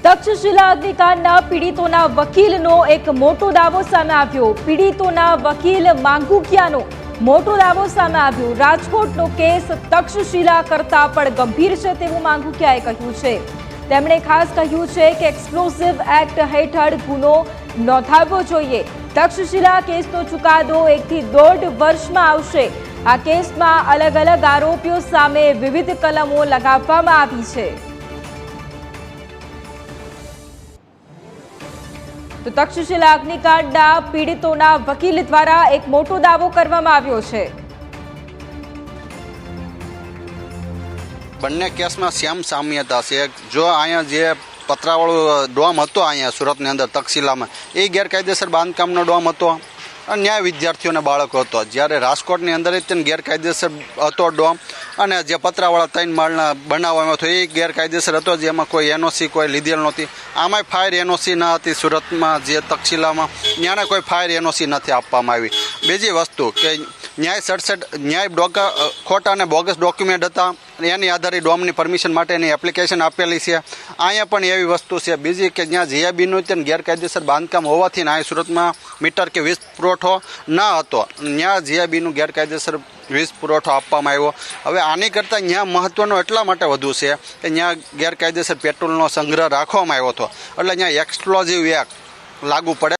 તક્ષશિલા અગ્નિકાંડના પીડિતોના વકીલનો એક મોટો દાવો સામે આવ્યો। પીડિતોના વકીલ માંગુકિયાનો મોટો દાવો સામે આવ્યો। રાજકોટનો કેસ તક્ષશિલા કરતા પણ ગંભીર છે તેવું માંગુકિયાએ કહ્યું છે। તેમણે ખાસ કહ્યું છે કે એક્સપ્લોઝિવ એક્ટ હેઠળ ગુનો નોંધાવવો જોઈએ। તક્ષશિલા કેસનો ચુકાદો 1 થી 1.5 વર્ષમાં આવશે। આ કેસમાં અલગ અલગ આરોપીઓ સામે વિવિધ કલમો લગાવવામાં આવી છે। તો તક્ષશિલા અગ્નિકાંડના પીડિતોના વકીલ દ્વારા એક મોટો દાવો કરવામાં આવ્યો છે। બંને કેસમાં સેમ સામ્યતા છે। જો અહીંયા જે પતરાવાળો ડોમ હતો અહીંયા સુરતની અંદર તક્ષશિલામાં એ ગેરકાયદેસર બાંધકામનો ડોમ હતો, ન્યાય વિદ્યાર્થીઓને બાળકો હતો। જ્યારે રાજકોટની અંદર જ ગેરકાયદેસર હતો ડોમ, અને જે પતરાવાળા 3 માળના બનાવવામાં હતો એ ગેરકાયદેસર હતો, જેમાં કોઈ એનઓસી કોઈ લીધેલ નહોતી। આમાંય ફાયર એનઓસી ન હતી સુરતમાં, જે તક્ષશિલામાં ત્યાંને કોઈ ફાયર એનઓસી નથી આપવામાં આવી। બીજી વસ્તુ કે ન્યાય ખોટા અને બોગસ ડોક્યુમેન્ટ હતા, એની આધારે ડોમની પરમિશન માટેની એપ્લિકેશન આપેલી છે। અહીંયા પણ એવી વસ્તુ છે। બીજી કે જ્યાં જીઆઈબીનું ત્યાં ગેરકાયદેસર બાંધકામ હોવાથી ને અહીંયા સુરતમાં મીટર કે વીજ પુરવઠો ન હતો, ત્યાં જીઆઈબીનું ગેરકાયદેસર વીજ પુરવઠો આપવામાં આવ્યો। હવે આની કરતાં ત્યાં મહત્ત્વનો એટલા માટે વધુ છે કે ત્યાં ગેરકાયદેસર પેટ્રોલનો સંગ્રહ રાખવામાં આવ્યો હતો, એટલે ત્યાં એક્સપ્લોઝિવ એક્ટ લાગુ પડે।